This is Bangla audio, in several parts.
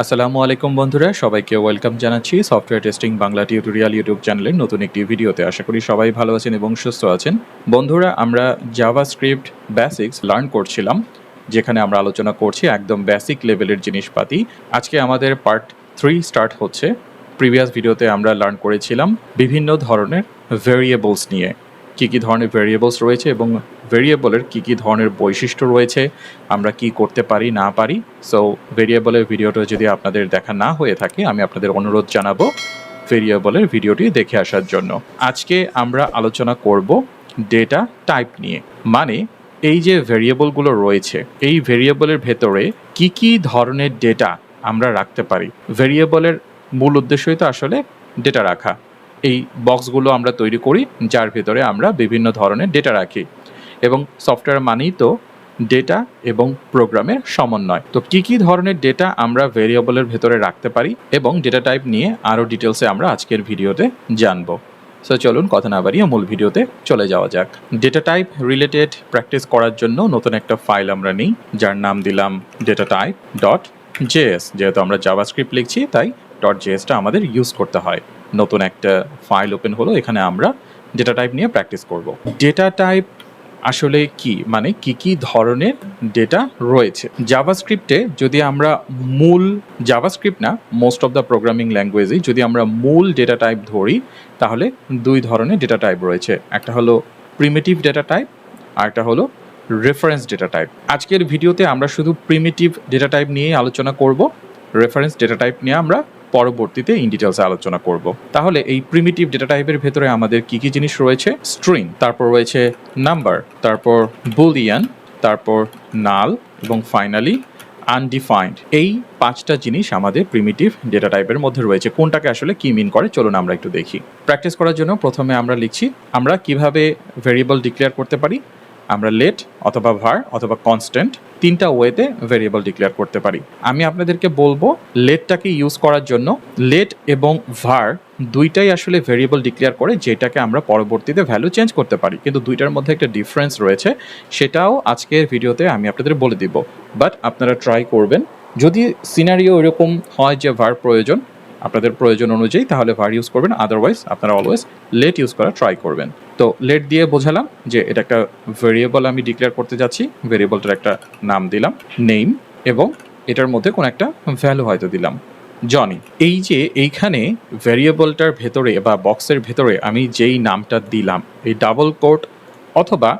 আসসালামু আলাইকুম বন্ধুরা, সবাইকে ওয়েলকাম জানাচ্ছি software testing Bangla tutorial YouTube চ্যানেলের নতুন একটি ভিডিওতে। আশা করি সবাই ভালো আছেন এবং সুস্থ আছেন। বন্ধুরা, আমরা জাভাস্ক্রিপ্ট বেসিক্স লার্ন করছিলাম, যেখানে আমরা আলোচনা করছি একদম বেসিক লেভেলের জিনিসপাতি। আজকে আমাদের পার্ট 3 স্টার্ট হচ্ছে। প্রিভিয়াস ভিডিওতে আমরা লার্ন করেছিলাম বিভিন্ন ধরনের ভেরিয়েবলস নিয়ে, কী ধরনের ভেরিয়েবলস রয়েছে এবং ভেরিয়েবলের কী ধরনের বৈশিষ্ট্য রয়েছে, আমরা কি করতে পারি না পারি। সো ভেরিয়েবলের ভিডিওটা যদি আপনাদের দেখা না হয়ে থাকে, আমি আপনাদের অনুরোধ জানাবো ভেরিয়েবলের ভিডিওটি দেখে আসার জন্য। আজকে আমরা আলোচনা করব ডেটা টাইপ নিয়ে, মানে এই যে ভেরিয়েবলগুলো রয়েছে, এই ভেরিয়েবলের ভেতরে কি ধরনের ডেটা আমরা রাখতে পারি। ভেরিয়েবলের মূল উদ্দেশ্যই তো আসলে ডেটা রাখা। এই বক্সগুলো আমরা তৈরি করি, যার ভেতরে আমরা বিভিন্ন ধরনের ডেটা রাখি, এবং সফটওয়্যার মানেই তো ডেটা এবং প্রোগ্রামের সমন্বয়। তো কী ধরনের ডেটা আমরা ভেরিয়েবলের ভেতরে রাখতে পারি এবং ডেটা টাইপ নিয়ে আরও ডিটেলসে আমরা আজকের ভিডিওতে জানবো। সো চলুন কথা না বাড়িয়ে মূল ভিডিওতে চলে যাওয়া যাক। ডেটা টাইপ রিলেটেড প্র্যাকটিস করার জন্য নতুন একটা ফাইল আমরা নিই, যার নাম দিলাম ডেটা টাইপ ডট জেএস। যেহেতু আমরা জাভাস্ক্রিপ্ট লিখছি, তাই ডট জেএসটা আমাদের ইউজ করতে হয়। নতুন একটা ফাইল ওপেন হলো, এখানে আমরা ডেটা টাইপ নিয়ে প্র্যাকটিস করব। ডেটা টাইপ আসলে কি, মানে কি ধরনের ডেটা রয়েছে জাভাস্ক্রিপ্টে। যদি আমরা মূল জাভাস্ক্রিপ্ট না, মোস্ট অফ দ্য প্রোগ্রামিং ল্যাঙ্গুয়েজেই যদি আমরা মূল ডেটা টাইপ ধরি, তাহলে দুই ধরনের ডেটা টাইপ রয়েছে। একটা হলো প্রিমিটিভ ডেটা টাইপ, আর একটা হলো রেফারেন্স ডেটা টাইপ। আজকের ভিডিওতে আমরা শুধু প্রিমিটিভ ডেটা টাইপ নিয়েই আলোচনা করব। রেফারেন্স ডেটা টাইপ নিয়ে আমরা পরবর্তীতে ইন ডিটেলসে আলোচনা করব। তাহলে এই প্রিমিটিভ ডেটা টাইপের ভেতরে আমাদের কি জিনিস রয়েছে? স্ট্রিং, তারপর রয়েছে নাম্বার, তারপর বুলিয়ান, তারপর নাল, এবং ফাইনালি আনডিফাইন্ড। এই 5টা জিনিস আমাদের প্রিমিটিভ ডেটা টাইপের মধ্যে রয়েছে। কোনটাকে আসলে কি মিন করে চলুন আমরা একটু দেখি। প্র্যাকটিস করার জন্য প্রথমে আমরা লিখছি আমরা কিভাবে ভেরিয়েবল ডিক্লেয়ার করতে পারি। আমরা লেট অথবা ভার অথবা কনস্ট্যান্ট, 3টা ওয়েতে ভেরিয়েবল ডিক্লেয়ার করতে পারি। আমি আপনাদেরকে বলবো লেটটাকে ইউজ করার জন্য। লেট এবং ভার দুইটাই আসলে ভেরিয়েবল ডিক্লেয়ার করে, যেটাকে আমরা পরবর্তীতে ভ্যালু চেঞ্জ করতে পারি, কিন্তু দুইটার মধ্যে একটা ডিফারেন্স রয়েছে, সেটাও আজকের ভিডিওতে আমি আপনাদের বলে দিব। বাট আপনারা ট্রাই করবেন, যদি সিনারিও এরকম হয় যে ভার প্রয়োজন, আপনাদের প্রয়োজন অনুযায়ী, তাহলে ভার ইউজ করবেন। আদারওয়াইজ আপনারা অলওয়েজ লেট ইউজ করা ট্রাই করবেন। তো লেট দিয়ে বোঝালাম যে এটা একটা ভেরিয়েবল আমি ডিক্লেয়ার করতে যাচ্ছি। ভেরিয়েবলটার একটা নাম দিলাম নেম, এবং এটার মধ্যে কোনো একটা ভ্যালু হয়তো দিলাম জনি। এই যে এইখানে ভেরিয়েবলটার ভেতরে বা বক্সের ভেতরে আমি যেই নামটা দিলাম, এই ডাবল কোট অথবা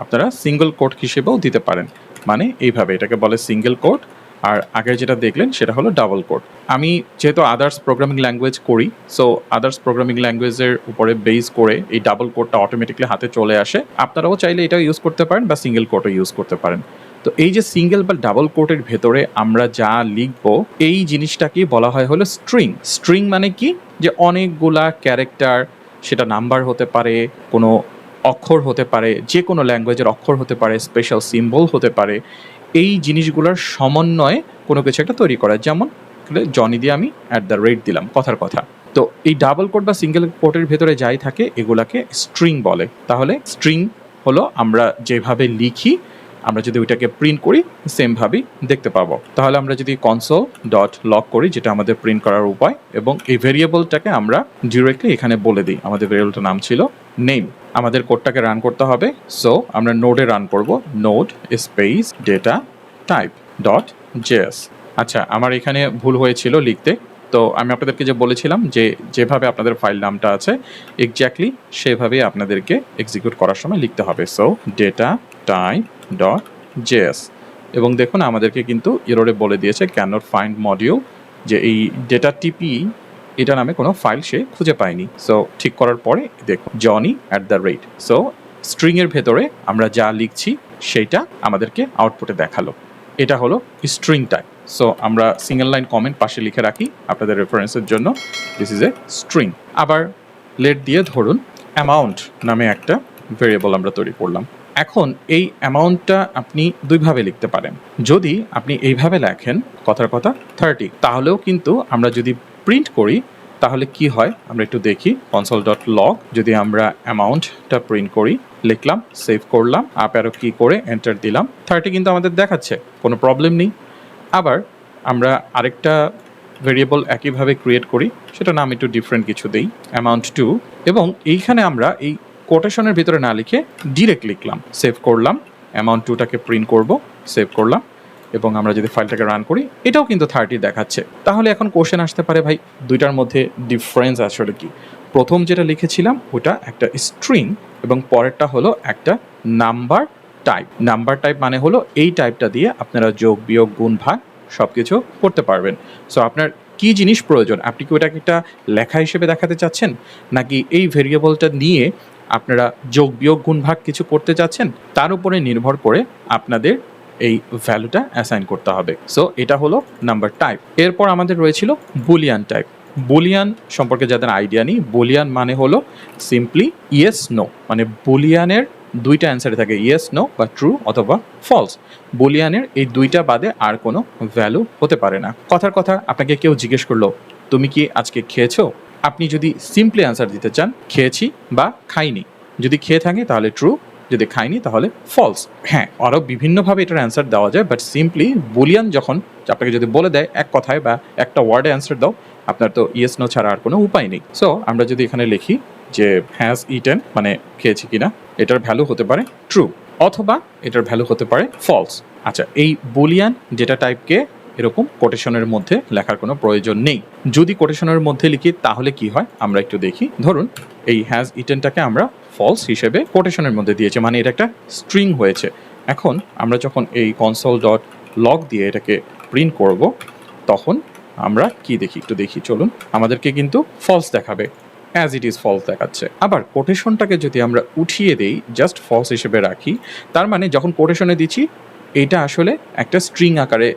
আপনারা সিঙ্গেল কোট হিসেবেও দিতে পারেন। মানে এইভাবে এটাকে বলে সিঙ্গেল কোট, আর আগে যেটা দেখলেন সেটা হলো ডাবল কোট। আমি যেহেতু আদার্স প্রোগ্রামিং ল্যাঙ্গুয়েজ করি, সো আদার্স প্রোগ্রামিং ল্যাঙ্গুয়েজের উপরে বেস করে এই ডাবল কোটটা অটোমেটিকলি হাতে চলে আসে। আপনারাও চাইলে এটা ইউজ করতে পারেন বা সিঙ্গেল কোটও ইউজ করতে পারেন। তো এই যে সিঙ্গেল বা ডাবল কোটের ভেতরে আমরা যা লিখব, এই জিনিসটাকে বলা হয় হলো স্ট্রিং। স্ট্রিং মানে কি, যে অনেকগুলা ক্যারেক্টার, সেটা নাম্বার হতে পারে, কোনো অক্ষর হতে পারে, যে কোনো ল্যাঙ্গুয়েজের অক্ষর হতে পারে, স্পেশাল সিম্বল হতে পারে, এই জিনিসগুলোর সমন্বয়ে কোনো কিছু একটা তৈরি করা। যেমন জনি দিয়ে আমি @ দিলাম, কথার কথা। তো এই ডাবল কোট বা সিঙ্গেল কোটের ভেতরে যাই থাকে, এগুলাকে স্ট্রিং বলে। তাহলে স্ট্রিং হলো আমরা যেভাবে লিখি, আমরা যদি ওইটাকে প্রিন্ট করি সেমভাবেই দেখতে পাবো। তাহলে আমরা যদি কনসোল ডট লগ করি, যেটা আমাদের প্রিন্ট করার উপায়, এবং এই ভেরিয়েবলটাকে আমরা ডিরেক্টলি এখানে বলে দিই। আমাদের ভেরিয়েবলটার নাম ছিল নেম। আমাদের কোডটাকে রান করতে হবে, সো আমরা নোডে রান করব, node space data type dot JS. আচ্ছা, আমার এখানে ভুল হয়েছিল লিখতে, তো আমি আপনাদেরকে যে বলেছিলাম যে যেভাবে আপনাদের ফাইল নামটা আছে এক্স্যাক্টলি সেভাবেই আপনাদেরকে এক্সিকিউট করার সময় লিখতে হবে। So data type dot JS, এবং দেখুন আমাদেরকে কিন্তু এররে বলে দিয়েছে ক্যান নট ফাইন্ড মডিউল, যে এই ডেটা টিপি এটা নামে কোনো ফাইল সে খুঁজে পায়নি। সো ঠিক করার পরে দেখুন জনি @। সো স্ট্রিংয়ের ভেতরে আমরা যা লিখছি সেইটা আমাদেরকে আউটপুটে দেখালো। এটা হলো স্ট্রিং টাইপ। সো আমরা সিঙ্গেল লাইন কমেন্ট পাশে লিখে রাখি আপনাদের রেফারেন্সের জন্য, দিস ইজ এ স্ট্রিং। আবার লেট দিয়ে ধরুন অ্যামাউন্ট নামে একটা ভেরিয়েবল আমরা তৈরি করলাম। এখন এই অ্যামাউন্টটা আপনি দুইভাবে লিখতে পারেন। যদি আপনি এইভাবে লেখেন, কথার কথা 30, তাহলেও কিন্তু আমরা যদি প্রিন্ট করি তাহলে কি হয় আমরা একটু দেখি। কনসোল ডট লগ, যদি আমরা অ্যামাউন্টটা প্রিন্ট করি, লিখলাম, সেভ করলাম, আপ অ্যারো কি করে এন্টার দিলাম, 30 কিন্তু আমাদের দেখাচ্ছে, কোনো প্রবলেম নেই। আবার আমরা আরেকটা ভেরিয়েবল একইভাবে ক্রিয়েট করি, সেটা নাম একটু ডিফারেন্ট কিছু দেই, অ্যামাউন্ট টু, এবং এইখানে আমরা এই কোটেশনের ভিতরে না লিখে ডিরেক্ট লিখলাম, সেভ করলাম, অ্যামাউন্ট টুটাকে প্রিন্ট করব, সেভ করলাম, এবং আমরা যদি ফাইলটাকে রান করি এটাও কিন্তু 30 দেখাচ্ছে। তাহলে এখন কোশ্চেন আসতে পারে, ভাই দুইটার মধ্যে ডিফারেন্স আসলে কি? প্রথম যেটা লিখেছিলাম ওটা একটা স্ট্রিং এবং পরেরটা হলো একটা নাম্বার টাইপ। নাম্বার টাইপ মানে হলো এই টাইপটা দিয়ে আপনারা যোগ বিয়োগ গুণ ভাগ সব কিছু করতে পারবেন। সো আপনার কি জিনিস প্রয়োজন? আপনি কি ওটাকে একটা লেখা হিসেবে দেখাতে চাচ্ছেন, নাকি এই ভেরিয়েবলটা নিয়ে আপনারা যোগ বিয়োগ গুণ ভাগ কিছু করতে চাচ্ছেন? তার উপরে নির্ভর করে আপনাদের এই ভ্যালুটা অ্যাসাইন করতে হবে। সো এটা হলো নাম্বার টাইপ। এরপর আমাদের রয়েছিল বুলিয়ান টাইপ। বুলিয়ান সম্পর্কে যাদের আইডিয়া নেই, বুলিয়ান মানে হলো সিম্পলি ইয়েস নো, মানে বুলিয়ানের দুইটা অ্যান্সারে থাকে, ইয়েস নো বা ট্রু অথবা ফলস। বুলিয়ানের এই দুইটা বাদে আর কোনো ভ্যালু হতে পারে না। কথার কথা, আপনাকে কেউ জিজ্ঞেস করলো তুমি কি আজকে খেয়েছো, আপনি যদি সিম্পলি অ্যান্সার দিতে চান খেয়েছি বা খাইনি, যদি খেয়ে থাকে তাহলে ট্রু, যদি খাইনি তাহলে ফলস। হ্যাঁ, আরও বিভিন্নভাবে এটার অ্যান্সার দেওয়া যায়, বাট সিম্পলি বুলিয়ান যখন আপনাকে যদি বলে দেয় এক কথায় বা একটা ওয়ার্ডে অ্যান্সার দাও, আপনার তো ইয়েস নো ছাড়া আর কোনো উপায় নেই। সো আমরা যদি এখানে লিখি যে হ্যাজ ইটেন, মানে খেয়েছি কিনা, এটার ভ্যালু হতে পারে ট্রু অথবা এটার ভ্যালু হতে পারে ফলস। আচ্ছা, এই বুলিয়ান যেটা টাইপকে এরকম কোটেশনের মধ্যে লেখার কোনো প্রয়োজন নেই। যদি কোটেশনের মধ্যে লিখি তাহলে কি হয় আমরা একটু দেখি। ধরুন এই হ্যাজ ইটেনটাকে আমরা ফলস হিসেবে কোটেশনের মধ্যে দিয়েছে, মানে এটা একটা স্ট্রিং হয়েছে। এখন আমরা যখন এই কনসোল ডট লগ দিয়ে এটাকে প্রিন্ট করব, তখন আমরা কি দেখি একটু দেখি, চলুন। আমাদেরকে কিন্তু ফলস দেখাবে, অ্যাজ ইট ইজ ফলস দেখাচ্ছে। আবার কোটেশনটাকে যদি আমরা উঠিয়ে দেই, জাস্ট ফলস হিসেবে রাখি, তার মানে যখন কোটেশনে দিচ্ছি এটা আসলে একটা স্ট্রিং আকারে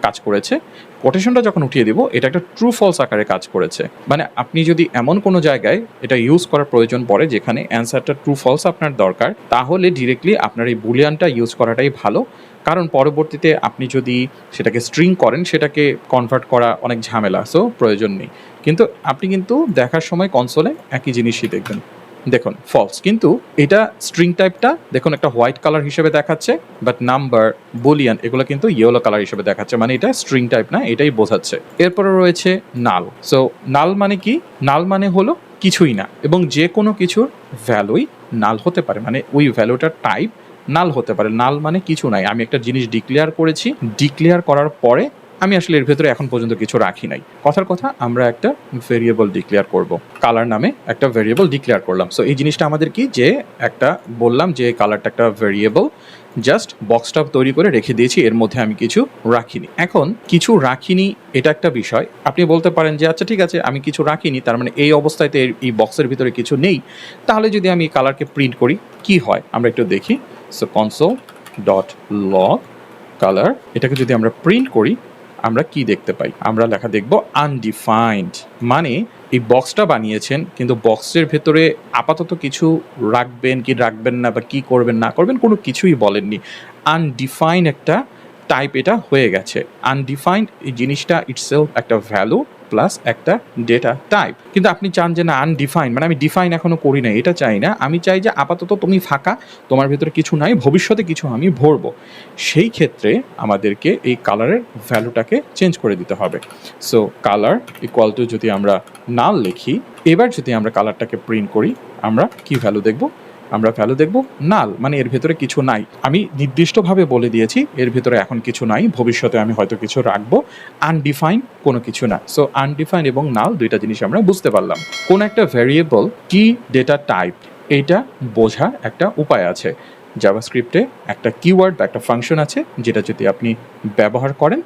কাজ করেছে। কোটেশনটা যখন উঠিয়ে দিব এটা একটা ট্রু ফলস আকারে কাজ করেছে। মানে আপনি যদি এমন কোনো জায়গায় এটা ইউজ করার প্রয়োজন পড়ে যেখানে অ্যান্সারটা ট্রু ফলস আপনার দরকার, তাহলে ডিরেক্টলি আপনার এই বুলিয়ানটা ইউজ করাটাই ভালো। কারণ পরবর্তীতে আপনি যদি সেটাকে স্ট্রিং করেন, সেটাকে কনভার্ট করা অনেক ঝামেলা, সো প্রয়োজন নেই। কিন্তু আপনি কিন্তু দেখার সময় কনসোলে একই জিনিসই দেখবেন, দেখুন ফলস, কিন্তু এটা স্ট্রিং টাইপটা দেখুন একটা হোয়াইট কালার হিসেবে দেখাচ্ছে, বাট নাম্বার, বুলিয়ান এগুলো কিন্তু ইয়েলো কালার হিসেবে দেখাচ্ছে, মানে এটা স্ট্রিং টাইপ না, এটাই বোঝাচ্ছে। এরপরে রয়েছে নাল। সো নাল মানে কি? নাল মানে হলো কিছুই না, এবং যে কোনো কিছুর ভ্যালুই নাল হতে পারে, মানে ওই ভ্যালুটার টাইপ নাল হতে পারে। নাল মানে কিছু নাই, আমি একটা জিনিস ডিক্লেয়ার করেছি, ডিক্লেয়ার করার পরে আমি আসলে এর ভেতরে এখন পর্যন্ত কিছু রাখি নাই। কথার কথা, আমরা একটা ভেরিয়েবল ডিক্লেয়ার করব, কালার নামে একটা ভেরিয়েবল ডিক্লেয়ার করলাম। সো এই জিনিসটা আমাদের কি, যে একটা বললাম যে কালারটা একটা ভেরিয়েবল, জাস্ট বক্সটা তৈরি করে রেখে দিয়েছি, এর মধ্যে আমি কিছু রাখিনি। এখন কিছু রাখিনি এটা একটা বিষয়, আপনি বলতে পারেন যে আচ্ছা ঠিক আছে আমি কিছু রাখিনি, তার মানে এই অবস্থাতে এই বক্সের ভিতরে কিছু নেই, তাহলে যদি আমি কালারকে প্রিন্ট করি কি হয় আমরা একটু দেখি। So console dot log colour, এটাকে যদি আমরা প্রিন্ট করি আমরা কি দেখতে পাই? আমরা লেখা দেখব আনডিফাইন্ড, মানে এই বক্সটা বানিয়েছেন কিন্তু বক্সের ভেতরে আপাতত কিছু রাখবেন কি রাখবেন না বা কি করবেন না করবেন কোনো কিছুই বলেননি। আনডিফাইন্ড একটা টাইপ এটা হয়ে গেছে। আনডিফাইন্ড এই জিনিসটা ইটসেলফ একটা ভ্যালু প্লাস একটা ডেটা টাইপ, কিন্তু আপনি চান যে না আনডিফাইন, মানে আমি ডিফাইন এখনো করি না, এটা চাই না। আমি চাই যে আপাতত তুমি ফাঁকা, তোমার ভিতরে কিছু নাই, ভবিষ্যতে কিছু আমি ভরবো। সেই ক্ষেত্রে আমাদেরকে এই কালারের ভ্যালুটাকে চেঞ্জ করে দিতে হবে। সো কালার ইকুয়াল টু যদি আমরা নাল লিখি, এবার যদি আমরা কালারটাকে প্রিন্ট করি আমরা কি ভ্যালু দেখব? আমরা ভ্যালু দেখব নাল, মানে এর ভেতরে কিছু নাই। আমি নির্দিষ্টভাবে বলে দিয়েছি এর ভেতরে এখন কিছু নাই, ভবিষ্যতে আমি হয়তো কিছু রাখবো। আনডিফাইন কোনো কিছু না। সো আনডিফাইন এবং নাল দুইটা জিনিস আমরা বুঝতে পারলাম। কোন একটা ভ্যারিয়েবল কি ডেটা টাইপ, এইটা বোঝার একটা উপায় আছে। জাভাস্ক্রিপ্টে একটা কিওয়ার্ড বা একটা ফাংশন আছে, যেটা যদি আপনি ব্যবহার করেন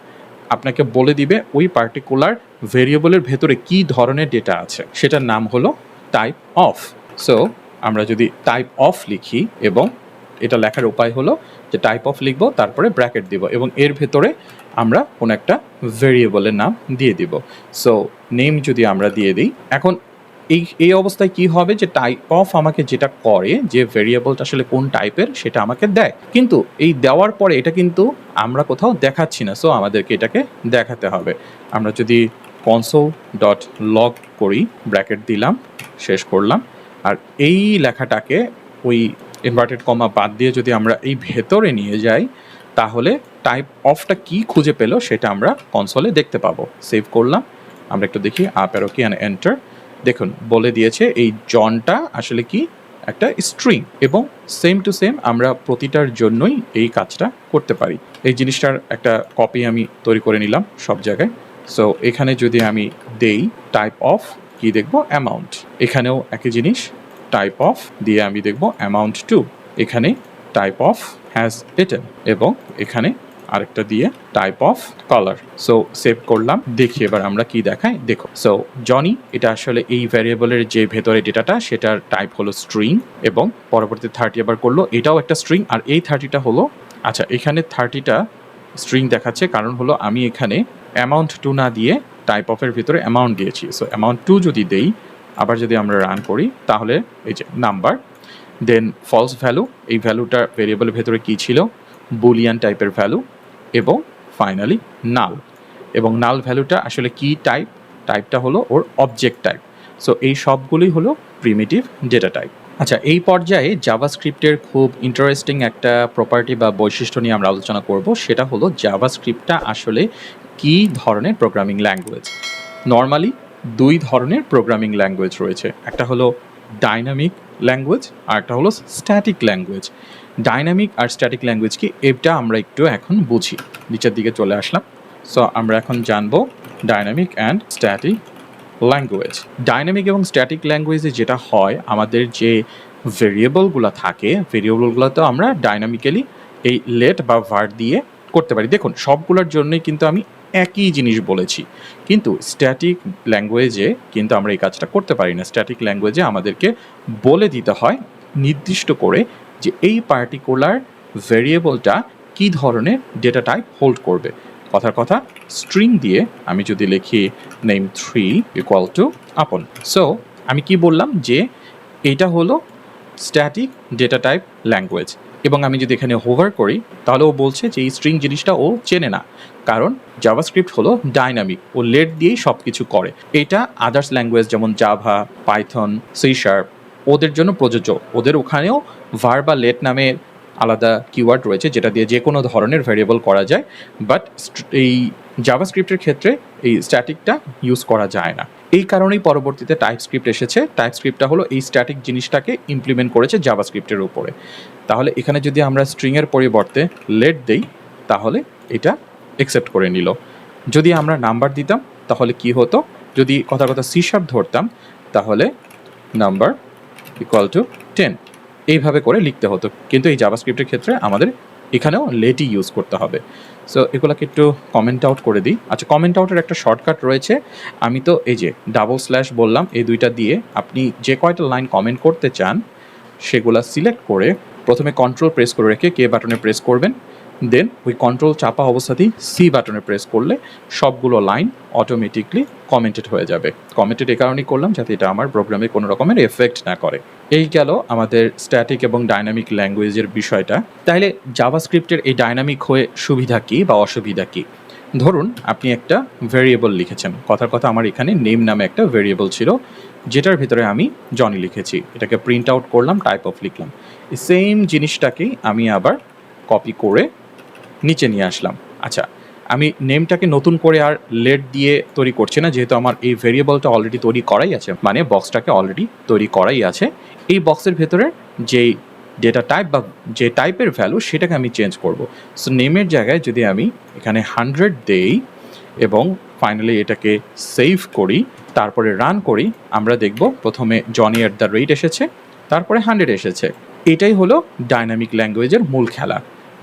আপনাকে বলে দিবে ওই পার্টিকুলার ভেরিয়েবলের ভেতরে কি ধরনের ডেটা আছে, সেটার নাম হলো টাইপ অফ। সো আমরা যদি টাইপ অফ লিখি, এবং এটা লেখার উপায় হলো যে টাইপ অফ লিখব, তারপরে ব্র্যাকেট দিব, এবং এর ভেতরে আমরা কোনো একটা ভেরিয়েবলের নাম দিয়ে দিব। সো নেম যদি আমরা দিয়ে দিই, এখন এই অবস্থায় কি হবে, যে টাইপ অফ আমাকে যেটা করে, যে ভেরিয়েবলটা আসলে কোন টাইপের সেটা আমাকে দেয়, কিন্তু এই দেওয়ার পরে এটা কিন্তু আমরা কোথাও দেখাচ্ছি না। সো আমাদেরকে এটাকে দেখাতে হবে। আমরা যদি কনসোল ডট লগ করি, ব্র্যাকেট দিলাম, শেষ করলাম, আর এই লেখাটাকে ওই ইনভার্টেড কমা বাদ দিয়ে যদি আমরা এই ভেতরে নিয়ে যাই, তাহলে টাইপ অফটা কি খুঁজে পেলো সেটা আমরা কনসোলে দেখতে পাবো। সেভ করলাম, আমরা একটু দেখি আপ অ্যারো কি অ্যান্ড এন্টার। দেখুন বলে দিয়েছে এই জনটা আসলে কি একটা স্ট্রিং, এবং সেম টু সেম আমরা প্রতিটার জন্যই এই কাজটা করতে পারি। এই জিনিসটার একটা কপি আমি তৈরি করে নিলাম সব জায়গায়। সো এখানে যদি আমি দেই টাইপ অফ কি দেখব অ্যামাউন্ট, এখানেও একই জিনিস টাইপ অফ দিয়ে আমি দেখব অ্যামাউন্ট টু, এখানে টাইপ অফ হ্যাজ রিটেন, এবং এখানে আরেকটা দিয়ে type of colour. So save করলাম, দেখি এবার আমরা কি দেখাই। দেখো সো জনি এটা আসলে এই ভ্যারিয়েবলের যে ভেতরে ডেটাটা সেটার টাইপ হলো স্ট্রিং, এবং পরবর্তী 30 আবার করলো, এটাও একটা স্ট্রিং, আর এই 30টা হলো, আচ্ছা এখানে 30টা স্ট্রিং দেখাচ্ছে কারণ হলো আমি এখানে অ্যামাউন্ট টু না দিয়ে টাইপ অফের ভিতরে অ্যামাউন্ট দিয়েছি। সো অ্যামাউন্ট টু যদি দেই, আবার যদি আমরা রান করি, তাহলে এই যে নাম্বার, দেন ফলস ভ্যালু, এই ভ্যালুটা ভেরিয়েবলের ভেতরে কী ছিল, বুলিয়ান টাইপের ভ্যালু, এবং ফাইনালি নাল। এবং নাল ভ্যালুটা আসলে কি টাইপ, টাইপটা হলো ওর অবজেক্ট টাইপ। সো এই সবগুলোই হলো প্রিমিটিভ ডেটা টাইপ। আচ্ছা এই পর্যায়ে জাভাস্ক্রিপ্টের খুব ইন্টারেস্টিং একটা প্রপার্টি বা বৈশিষ্ট্য নিয়ে আমরা আলোচনা করব, সেটা হলো জাভাস্ক্রিপ্টটা আসলে কী ধরনের প্রোগ্রামিং ল্যাঙ্গুয়েজ। নর্মালি দুই ধরনের প্রোগ্রামিং ল্যাঙ্গুয়েজ রয়েছে, একটা হলো ডাইনামিক ল্যাঙ্গুয়েজ আর একটা হলো স্ট্যাটিক ল্যাঙ্গুয়েজ। ডাইনামিক আর স্ট্যাটিক ল্যাঙ্গুয়েজ কি, এটা আমরা একটু এখন বুঝি। নিচের দিকে চলে আসলাম। সো আমরা এখন জানবো dynamic and static language. Dynamic এবং স্ট্যাটিক ল্যাঙ্গুয়েজে যেটা হয়, আমাদের যে ভেরিয়েবলগুলো থাকে, ভেরিয়েবলগুলো তো আমরা ডাইনামিক্যালি এই লেট বা ভার দিয়ে করতে পারি। দেখুন সবগুলোর জন্যই কিন্তু আমি একই জিনিস বলেছি, কিন্তু স্ট্যাটিক ল্যাঙ্গুয়েজে কিন্তু আমরা এই কাজটা করতে পারি না। স্ট্যাটিক ল্যাঙ্গুয়েজে আমাদেরকে বলে দিতে হয় নির্দিষ্ট করে যে এই পার্টিকুলার ভেরিয়েবলটা কী ধরনের ডেটা টাইপ হোল্ড করবে। কথার কথা স্ট্রিং দিয়ে আমি যদি লিখি নেম 3 ইকুয়াল টু আপন, সো আমি কি বললাম যে এটা হলো স্ট্যাটিক ডেটা টাইপ ল্যাঙ্গুয়েজ, এবং আমি যদি এখানে হোভার করি তাহলে ও বলছে যে এই স্ট্রিং জিনিসটা ও চেনে না, কারণ জাভাস্ক্রিপ্ট হলো ডাইনামিক, ও লেট দিয়েই সব কিছু করে। এটা আদার্স ল্যাঙ্গুয়েজ যেমন জাভা, পাইথন, সি শার্প ওদের জন্য প্রযোজ্য। ওদের ওখানেও ভার বা লেট নামে আলাদা কিওয়ার্ড রয়েছে যেটা দিয়ে যে কোনো ধরনের ভ্যারিয়েবল করা যায়, বাট এই জাভাস্ক্রিপ্টের ক্ষেত্রে এই স্ট্যাটিকটা ইউজ করা যায় না। এই কারণেই পরবর্তীতে টাইপস্ক্রিপ্ট এসেছে। টাইপস্ক্রিপ্টটা হলো এই স্ট্যাটিক জিনিসটাকে ইমপ্লিমেন্ট করেছে জাভাস্ক্রিপ্টের উপরে। তাহলে এখানে যদি আমরা স্ট্রিংয়ের পরিবর্তে লেট দেই, তাহলে এটা অ্যাকসেপ্ট করে নিল। যদি আমরা নাম্বার দিতাম তাহলে কি হতো, যদি কথা সি শার্প ধরতাম তাহলে নাম্বার ইকুয়াল টু 10 এইভাবে করে লিখতে হতো, কিন্তু এই জাভাস্ক্রিপ্টের ক্ষেত্রে আমাদের এখানেও লেটই ইউজ করতে হবে। সো এগুলোকে একটু কমেন্ট আউট করে দিই। আচ্ছা কমেন্ট আউটের একটা শর্টকাট রয়েছে, আমি তো এই যে ডাবল স্ল্যাশ বললাম, এই দুইটা দিয়ে আপনি যে কয়টা লাইন কমেন্ট করতে চান সেগুলো সিলেক্ট করে প্রথমে কন্ট্রোল প্রেস করে রেখে কে বাটনে প্রেস করবেন, দেন ওই কন্ট্রোল চাপা অবস্থাতেই সি বাটনে প্রেস করলে সবগুলো লাইন অটোমেটিকলি কমেন্টেড হয়ে যাবে। কমেন্টেড এই কারণেই করলাম যাতে এটা আমার প্রোগ্রামে কোনো রকমের এফেক্ট না করে। এই গেল আমাদের স্ট্যাটিক এবং ডাইনামিক ল্যাঙ্গুয়েজের বিষয়টা। তাইলে জাভাস্ক্রিপ্টের এই ডাইনামিক হয়ে সুবিধা কী বা অসুবিধা কী? ধরুন আপনি একটা ভেরিয়েবল লিখেছেন, কথার কথা আমার এখানে নেম নামে একটা ভেরিয়েবল ছিল যেটার ভিতরে আমি জনি লিখেছি, এটাকে প্রিন্ট আউট করলাম, টাইপ অফ লিখলাম। এই সেম জিনিসটাকেই আমি আবার কপি করে নিচে নিয়ে আসলাম। আচ্ছা আমি নেমটাকে নতুন করে আর লেট দিয়ে তৈরি করছি না, যেহেতু আমার এই ভেরিয়েবলটা অলরেডি তৈরি করাই আছে, মানে বক্সটাকে অলরেডি তৈরি করাই আছে। এই বক্সের ভেতরে যেই ডেটা টাইপ বা যে টাইপের ভ্যালু সেটাকে আমি চেঞ্জ করব। সো নেমের জায়গায় যদি আমি এখানে 100 দেই এবং ফাইনালি এটাকে সেভ করি, তারপরে রান করি, আমরা দেখব প্রথমে জনি @ এসেছে, তারপরে 100 এসেছে। এটাই হলো ডাইনামিক ল্যাঙ্গুয়েজের মূল খেলা,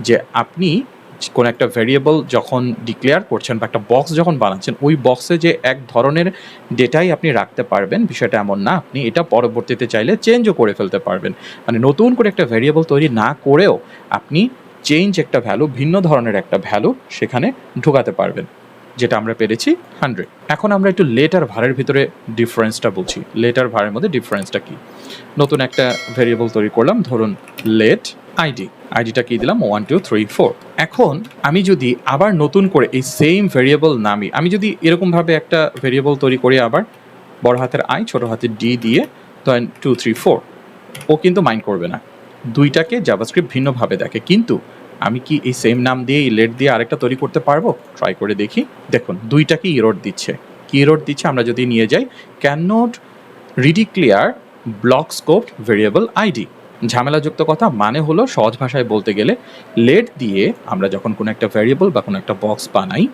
যে আপনি কোনো একটা ভেরিয়েবল যখন ডিক্লেয়ার করছেন বা একটা বক্স যখন বানাচ্ছেন, ওই বক্সে যে এক ধরনের ডেটাই আপনি রাখতে পারবেন বিষয়টা এমন না, আপনি এটা পরবর্তীতে চাইলে চেঞ্জও করে ফেলতে পারবেন। মানে নতুন করে একটা ভেরিয়েবল তৈরি না করেও আপনি চেঞ্জ একটা ভ্যালু, ভিন্ন ধরনের একটা ভ্যালু সেখানে ঢোকাতে পারবেন, যেটা আমরা পেরেছি 100। এখন আমরা একটু লেট আর ভারের ভিতরে ডিফারেন্সটা বুঝি। লেট আর ভারের মধ্যে ডিফারেন্সটা কী? নতুন একটা ভেরিয়েবল তৈরি করলাম, ধরুন লেট আইডি, আইডিটা কি দিলাম 1 2 3 4। এখন আমি যদি আবার নতুন করে এই সেম ভেরিয়েবল নামি, আমি যদি এরকমভাবে একটা ভেরিয়েবল তৈরি করি আবার বড় হাতের আই ছোট হাতের ডি দিয়ে, ধরেন 2 3 4, ও কিন্তু মাইন্ড করবে না। দুইটাকে জাভাস্ক্রিপ্ট ভিন্নভাবে দেখে, কিন্তু আমি কি এই সেম নাম দিয়ে এই লেট দিয়ে আরেকটা তৈরি করতে পারবো? ট্রাই করে দেখি। দেখুন দুইটাকেই এরর দিচ্ছে, কি এরর দিচ্ছে আমরা যদি নিয়ে যাই can not redeclare block scope variable ID. ঝামেলাযুক্ত কথা মানে হলো সহজ ভাষায় বলতে গেলে লেট দিয়ে আমরা যখন কোনো একটা ভ্যারিয়েবল বা কোনো একটা বক্স বানাই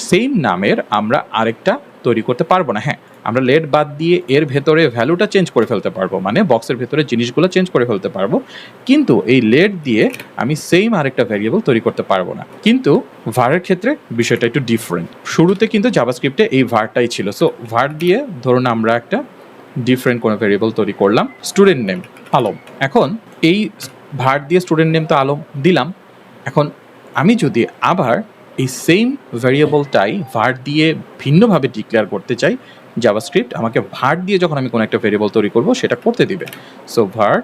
সেম নামের আমরা আরেকটা তৈরি করতে পারবো না। হ্যাঁ, আমরা লেট বাদ দিয়ে এর ভেতরে ভ্যালুটা চেঞ্জ করে ফেলতে পারবো, মানে বক্সের ভেতরে জিনিসগুলো চেঞ্জ করে ফেলতে পারবো, কিন্তু এই লেট দিয়ে আমি সেম আরেকটা ভ্যারিয়েবল তৈরি করতে পারবো না। কিন্তু ভারের ক্ষেত্রে বিষয়টা একটু ডিফারেন্ট। শুরুতে কিন্তু জাভাস্ক্রিপ্টে এই ভারটাই ছিল। সো ভার দিয়ে ধরুন আমরা একটা ডিফারেন্ট কোনো ভেরিয়েবল তৈরি করলাম, স্টুডেন্ট নেম আলম। এখন এই ভার দিয়ে স্টুডেন্ট নেম তো আলম দিলাম, এখন আমি যদি আবার এই সেম ভেরিয়েবলটাই ভার দিয়ে ভিন্নভাবে ডিক্লেয়ার করতে চাই, জাভাস্ক্রিপ্ট আমাকে ভার দিয়ে যখন আমি কোনো একটা ভেরিয়েবল তৈরি করব সেটা করতে দিবে। সো ভার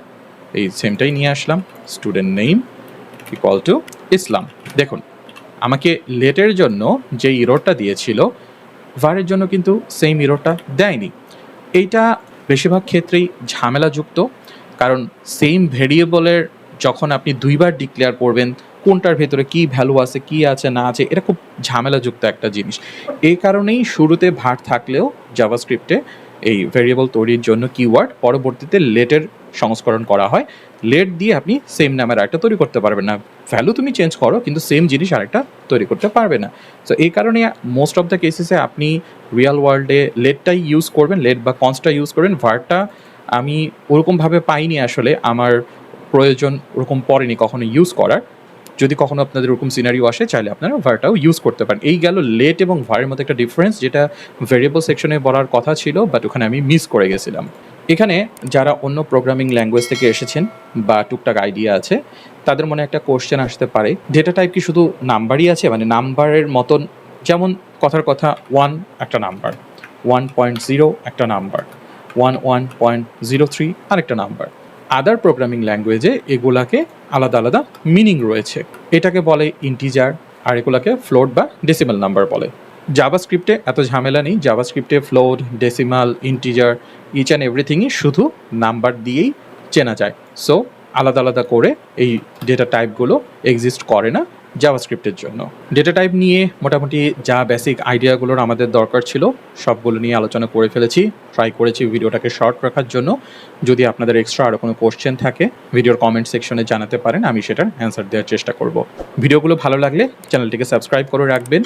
এই সেমটাই নিয়ে আসলাম, student name equal to Islam. দেখুন আমাকে লেটের জন্য যে ইরোরটা দিয়েছিল ভারের জন্য কিন্তু সেম ইরোরটা দেয়নি। এইটা বেশিরভাগ ক্ষেত্রেই ঝামেলাযুক্ত, কারণ সেম ভেরিয়েবলের যখন আপনি দুইবার ডিক্লেয়ার করবেন কোনটার ভেতরে কী ভ্যালু আছে কী আছে না আছে, এটা খুব ঝামেলাযুক্ত একটা জিনিস। এই কারণেই শুরুতে ভার থাকলেও জাভাস্ক্রিপ্টে এই ভেরিয়েবল তৈরির জন্য কিওয়ার্ড পরবর্তীতে লেটের সংস্করণ করা হয়। লেট দিয়ে আপনি সেম নামের আরেকটা তৈরি করতে পারবেন না, ভ্যালু তুমি চেঞ্জ করো কিন্তু সেম জিনিস আরেকটা তৈরি করতে পারবে না। সো এই কারণে মোস্ট অফ দ্য কেসেসে আপনি রিয়েল ওয়ার্ল্ডে লেটটাই ইউজ করবেন, লেট বা কনস্টটা ইউজ করবেন। ভারটা আমি ওরকমভাবে পাইনি, আসলে আমার প্রয়োজন ওরকম পড়েনি কখনো ইউজ করার। যদি কখনো আপনাদের ওরকম সিনারিও আসে চাইলে আপনারা ভারটাও ইউজ করতে পারেন। এই গেল লেট এবং ভারের মধ্যে একটা ডিফারেন্স, যেটা ভেরিয়েবল সেকশনে বলার কথা ছিল বাট ওখানে আমি মিস করে গেছিলাম। এখানে যারা অন্য প্রোগ্রামিং ল্যাঙ্গুয়েজ থেকে এসেছেন বা টুকটাক আইডিয়া আছে তাদের মনে একটা কোশ্চেন আসতে পারে, ডেটা টাইপ কি শুধু নাম্বারই আছে, মানে নাম্বারের মতন, যেমন কথার কথা 1 একটা নাম্বার, 1.0 একটা নাম্বার, 11.03 আরেকটা নাম্বার। আদার প্রোগ্রামিং ল্যাঙ্গুয়েজে এগুলাকে আলাদা আলাদা মিনিং রয়েছে, এটাকে বলে ইন্টিজার আর এগুলাকে ফ্লোট বা ডেসিমাল নাম্বার বলে। জাভাস্ক্রিপ্টে এত ঝামেলা নেই, জাভাস্ক্রিপ্টে float, decimal, integer each and এভরিথিংই শুধু নাম্বার দিয়েই চেনা যায়। সো আলাদা আলাদা করে এই ডেটা টাইপগুলো এক্সিস্ট করে না জাভাস্ক্রিপ্টের জন্য। ডেটা টাইপ নিয়ে মোটামুটি যা বেসিক আইডিয়াগুলোর আমাদের দরকার ছিল সবগুলো নিয়ে আলোচনা করে ফেলেছি। ট্রাই করেছি ভিডিওটাকে শর্ট রাখার জন্য। যদি আপনাদের এক্সট্রা আরও কোনো কোশ্চেন থাকে ভিডিওর কমেন্ট সেকশনে জানাতে পারেন, আমি সেটার অ্যান্সার দেওয়ার চেষ্টা করব। ভিডিওগুলো ভালো লাগলে চ্যানেলটিকে সাবস্ক্রাইব করে রাখবেন,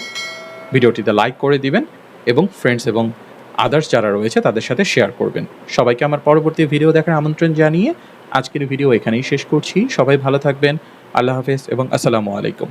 ভিডিওটিতে লাইক করে দিবেন এবং ফ্রেন্ডস এবং আদার্স যারা রয়েছে তাদের সাথে শেয়ার করবেন। সবাইকে আমার পরবর্তী ভিডিও দেখার আমন্ত্রণ জানিয়ে আজকের ভিডিও এখানেই শেষ করছি। সবাই ভালো থাকবেন, আল্লাহ হাফেজ এবং আসসালামু আলাইকুম।